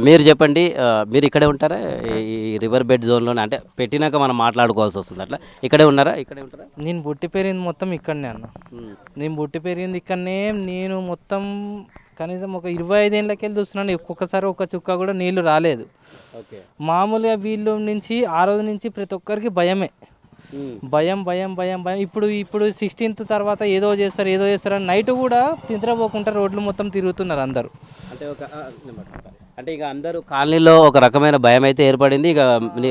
మీరు చెప్పండి. మీరు ఇక్కడే ఉంటారా? ఈ రివర్ బెడ్ జోన్‌లోనే అంటే పెట్టినాక మనం మాట్లాడుకోవాల్సి వస్తుంది అట్లా. ఇక్కడే ఉన్నారా? ఇక్కడే ఉంటారా? నేను పుట్టి పెరిగింది మొత్తం ఇక్కడనే అన్న. హ్మ్. నేను పుట్టి పెరిగింది ఇక్కడనే. నేను మొత్తం కనీసం ఒక 25 ఏళ్ళకెళ్ళి చూస్తున్నాను. ఒక్కొక్కసారి ఒక చుక్క కూడా నీళ్లు రాలేదు. ఓకే. మామూలుగా వీళ్ళు నుంచి ఆ రోజు నుంచి ప్రతి ఒక్కరికి భయమే. హ్మ్. భయం భయం భయం భయం. ఇప్పుడు 16th తర్వాత ఏదో చేస్తారు ఏదో చేస్తారని నైట్ కూడా నిద్రపోకుండా రోడ్లు మొత్తం తిరుగుతున్నారు అందరూ. అంటే ఒక నేను పట్టుకుంటా. అంటే ఇక అందరూ కాలనీలో ఒక రకమైన భయమైతే ఏర్పడింది. ఇక ని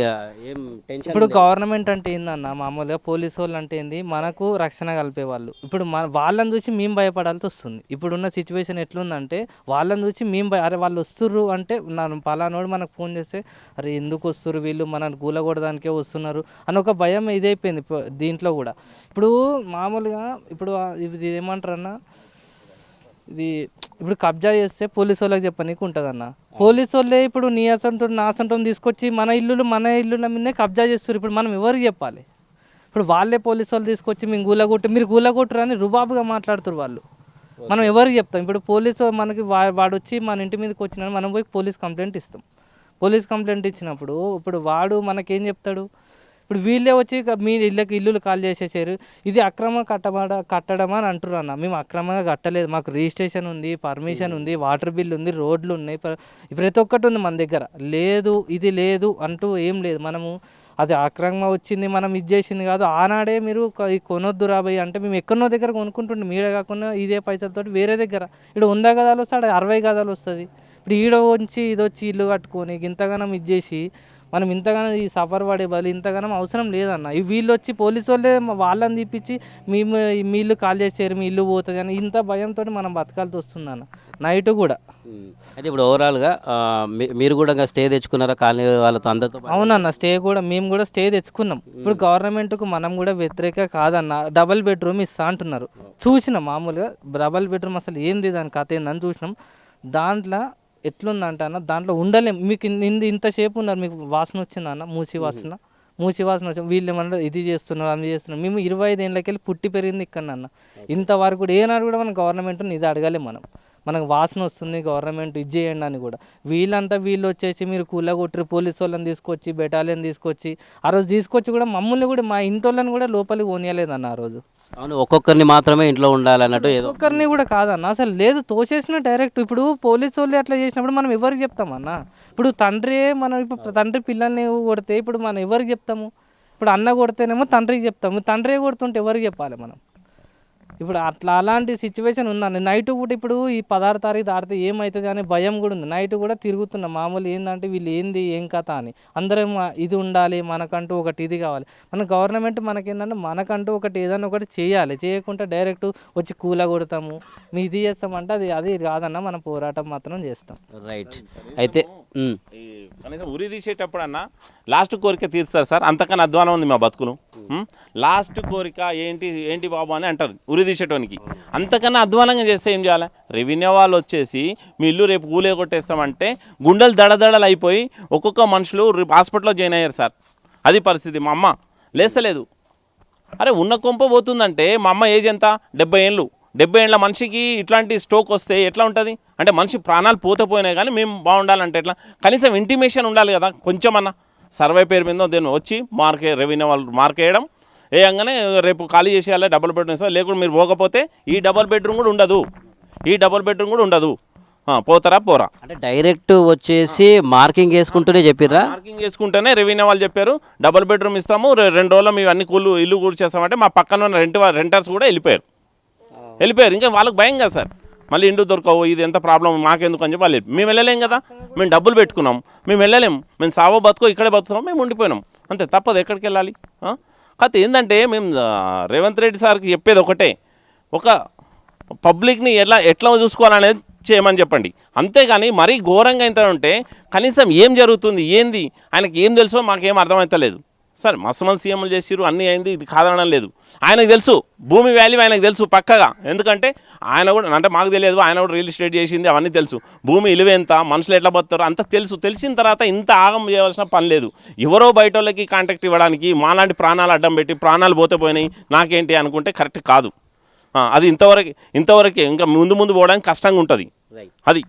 ఏం టెన్షన్ ఇప్పుడు లేదు. గవర్నమెంట్ అంటే ఏందన్న, మామూలుగా పోలీసు వాళ్ళు అంటే ఏంది, మనకు రక్షణ కల్పేవాళ్ళు. ఇప్పుడు వాళ్ళని చూసి మేము భయపడాల్సి వస్తుంది. ఇప్పుడున్న సిచ్యువేషన్ ఎట్లుందంటే వాళ్ళని చూసి మేము అరే వాళ్ళు వస్తుర్రు అంటే నన్ను పలానోడు మనకు ఫోన్ చేస్తే అరే ఎందుకు వస్తుర్రు వీళ్ళు మనల్ని కూలగొడడానికే వస్తున్నారు అని ఒక భయం ఇదైపోయింది దీంట్లో కూడా. ఇప్పుడు మామూలుగా ఇప్పుడు ఇది ఏమంటారన్న, ఇది ఇప్పుడు కబ్జా చేస్తే పోలీసు వాళ్ళకి చెప్పనీకి ఉంటుంది అన్న. పోలీసు వాళ్ళే ఇప్పుడు నీ అసంటం నా అసంటం తీసుకొచ్చి మన ఇల్లుల మీదనే కబ్జా చేస్తారు. ఇప్పుడు మనం ఎవరికి చెప్పాలి? ఇప్పుడు వాళ్ళే పోలీసు వాళ్ళు తీసుకొచ్చి మేము మీరు గూలగొట్టరు అని రుబాబుగా మాట్లాడుతారు వాళ్ళు. మనం ఎవరికి చెప్తాం? ఇప్పుడు పోలీసు మనకి వాడు వచ్చి మన ఇంటి మీదకి వచ్చినా మనం పోయి పోలీస్ కంప్లైంట్ ఇస్తాం. పోలీస్ కంప్లైంట్ ఇచ్చినప్పుడు ఇప్పుడు వాడు మనకేం చెప్తాడు? ఇప్పుడు వీళ్ళే వచ్చి మీ ఇల్లులు కాల్ చేసేసారు, ఇది అక్రమ కట్టడం అని అంటున్నారు అన్న. మేము అక్రమంగా కట్టలేదు, మాకు రిజిస్ట్రేషన్ ఉంది, పర్మిషన్ ఉంది, వాటర్ బిల్ ఉంది, రోడ్లు ఉన్నాయి, ప్రతి ఒక్కటి ఉంది మన దగ్గర. లేదు ఇది లేదు అంటూ ఏం లేదు. మనము అది అక్రమంగా వచ్చింది మనం ఇది చేసింది కాదు. ఆనాడే మీరు కొనొద్దు రాబోయే అంటే మేము ఎక్కడో దగ్గర కొనుక్కుంటుండే, మీరే కాకుండా ఇదే పైసలతో వేరే దగ్గర. ఇక్కడ 100 గదాలు వస్తే అక్కడ 60 గదాలు వస్తుంది. ఇప్పుడు ఈడ వచ్చి ఇది వచ్చి ఇల్లు కట్టుకొని ఇంతగానం ఇది చేసి మనం ఇంతగానం ఈ సఫర్ పడే బదులు ఇంతగానం అవసరం లేదన్న. వీళ్ళు వచ్చి పోలీసు వాళ్ళే వాళ్ళని తీపిచ్చి మేము మీ ఇల్లు కాల్ చేసారు, మీ ఇల్లు పోతుంది అని ఇంత భయంతో మనం బతకాల్సి వస్తుందన్న నైట్ కూడా. అయితే ఇప్పుడు ఓవరాల్గా మీరు కూడా స్టే తెచ్చుకున్నారా కాలనీ వాళ్ళతో అందరితో? అవునన్న, మేము కూడా స్టే తెచ్చుకున్నాం. ఇప్పుడు గవర్నమెంట్కు మనం కూడా వ్యతిరేక కాదన్న. డబల్ బెడ్రూమ్ ఇస్తా అంటున్నారు. చూసినాం మామూలుగా డబల్ బెడ్రూమ్ అసలు ఏంది దాని కథ ఏందని చూసినాం. దాంట్లో ఎట్లుందంట అన్న, దాంట్లో ఉండలేం. మీకు ఇంతసేపు ఉన్నారు, మీకు వాసన వచ్చిందన్న, మూసి వాసన వచ్చి వీళ్ళు ఏమన్నా ఇది చేస్తున్నారు అది చేస్తున్నారు. మేము 25 ఏళ్ళకెళ్ళి పుట్టి పెరిగింది ఇక్కడ అన్న. ఇంతవరకు కూడా ఏనాడు కూడా మనం గవర్నమెంట్ని ఇది అడగలేం. మనకు వాసన వస్తుంది గవర్నమెంట్ ఇది చేయండి అని కూడా. వీళ్ళు వచ్చేసి మీరు కూలగొట్టరు, పోలీసు వాళ్ళని తీసుకొచ్చి బెటాలియన్ తీసుకొచ్చి ఆ రోజు తీసుకొచ్చి కూడా మమ్మల్ని కూడా మా ఇంటోళ్ళని కూడా లోపలికి పోనీయలేదన్న ఆ రోజు. అవును, ఒక్కొక్కరిని మాత్రమే ఇంట్లో ఉండాలన్నట్టు ఏదో. ఒక్కొక్కరిని కూడా కాదన్న, అసలు లేదు తోసేసిన డైరెక్ట్. ఇప్పుడు పోలీసు వాళ్ళు అట్లా చేసినప్పుడు మనం ఎవరికి చెప్తామన్న? ఇప్పుడు తండ్రి పిల్లల్ని కొడితే ఇప్పుడు మనం ఎవరికి చెప్తాము? ఇప్పుడు అన్న కొడితేనేమో తండ్రికి చెప్తాము, తండ్రి కొడుతుంటే ఎవరికి చెప్పాలి మనం? ఇప్పుడు అలాంటి సిచ్యువేషన్ ఉందండి. నైట్ కూడా ఇప్పుడు ఈ 16 తారీఖు దాటితే ఏమవుతుంది అనే భయం కూడా ఉంది. నైట్ కూడా తిరుగుతున్నాం. మామూలు ఏంటంటే వీళ్ళు ఏంది ఏం కథ అని అందరం ఇది ఉండాలి, మనకంటూ ఒకటి ఇది కావాలి. మన గవర్నమెంట్ మనకేంటంటే మనకంటూ ఒకటి ఏదైనా ఒకటి చేయాలి. చేయకుండా డైరెక్ట్ వచ్చి కూల కొడతాము, మీ ఇది చేస్తామంటే అది కాదన్న. మనం పోరాటం మాత్రం చేస్తాం. రైట్. అయితే కనీసం ఉరి తీసేటప్పుడు అన్న లాస్ట్ కోరిక తీరుస్తారు సార్. అంతకన్నా అధ్వానం ఉంది మా బతుకులు. లాస్ట్ కోరిక ఏంటి బాబు అని అంటారు ఉరి తీసేటోనికి. అంతకన్నా అధ్వానంగా చేస్తే ఏం చేయాలి? రెవెన్యూ వాళ్ళు వచ్చేసి మీ ఇల్లు రేపు కూలే కొట్టేస్తామంటే గుండెలు దడదడలు అయిపోయి ఒక్కొక్క మనుషులు హాస్పిటల్లో జాయిన్ అయ్యారు సార్. అది పరిస్థితి. మా అమ్మ లేస్తలేదు. అరే ఉన్న కొంప పోతుందంటే మా అమ్మ ఏజ్ ఎంత? 70 ఏళ్ళు. 70 ఏళ్ళ మనిషికి ఇట్లాంటి స్ట్రోక్ వస్తే ఎట్లా ఉంటుంది? అంటే మనిషి ప్రాణాలు పోయినాయి కానీ మేము బాగుండాలంటే ఎట్లా? కనీసం ఇంటిమేషన్ ఉండాలి కదా కొంచెం అన్న. సర్వే పేరు మీద దీన్ని వచ్చి రెవెన్యూ వాళ్ళు మార్క్ వేయడం, వేయంగానే రేపు ఖాళీ చేసేయాలి, డబుల్ బెడ్రూమ్ ఇస్తాం. లేకుండా మీరు పోకపోతే ఈ డబుల్ బెడ్రూమ్ కూడా ఉండదు. పోతారా పోరా అంటే డైరెక్ట్ వచ్చేసి మార్కింగ్ వేసుకుంటూనే చెప్పిర్రా? మార్కింగ్ వేసుకుంటేనే రెవెన్యూ వాళ్ళు చెప్పారు డబుల్ బెడ్రూమ్ ఇస్తాము, 2 రోజుల్లో మేము అన్ని ఇల్లు కూర్చేస్తామంటే మా పక్కన ఉన్న రెంటర్స్ కూడా వెళ్ళిపోయారు. ఇంకా వాళ్ళకి భయం కదా సార్, మళ్ళీ ఇండు దొరకవు, ఇది ఎంత ప్రాబ్లం మాకెందుకు అని చెప్పి వాళ్ళు. మేము వెళ్ళలేం కదా, మేము డబ్బులు పెట్టుకున్నాం, మేము వెళ్ళలేం, మేము సావో బతుకో ఇక్కడే బతుకున్నాం, మేము ఉండిపోయినాం అంతే. తప్పదు, ఎక్కడికి వెళ్ళాలి? కాకపోతే ఏంటంటే మేము రేవంత్ రెడ్డి సార్కి చెప్పేది ఒకటే, ఒక పబ్లిక్ని ఎట్లా చూసుకోవాలనేది చేయమని చెప్పండి. అంతేగాని మరీ ఘోరంగా ఎంత ఉంటే కనీసం ఏం జరుగుతుంది ఏంది ఆయనకి ఏం తెలుసో మాకేం అర్థమవుతలేదు సార్. మస్తు మంది సీఎంలు చేసిరు, అన్నీ అయింది, ఇది కాదనడం లేదు. ఆయనకు తెలుసు భూమి వాల్యూ, ఆయనకు తెలుసు పక్కగా. ఎందుకంటే ఆయన కూడా అంటే మాకు తెలియదు, ఆయన కూడా రియల్ ఎస్టేట్ చేసింది, అవన్నీ తెలుసు. భూమి విలువ ఎంత, మనుషులు ఎట్లా బతారో అంత తెలుసు. తెలిసిన తర్వాత ఇంత ఆగం చేయవలసిన పని లేదు. ఎవరో బయట వాళ్ళకి కాంటాక్ట్ ఇవ్వడానికి మాలాంటి ప్రాణాలు అడ్డం పెట్టి ప్రాణాలు పోయినాయి నాకేంటి అనుకుంటే కరెక్ట్ కాదు. అది ఇంతవరకే. ఇంకా ముందు పోవడానికి కష్టంగా ఉంటుంది అది.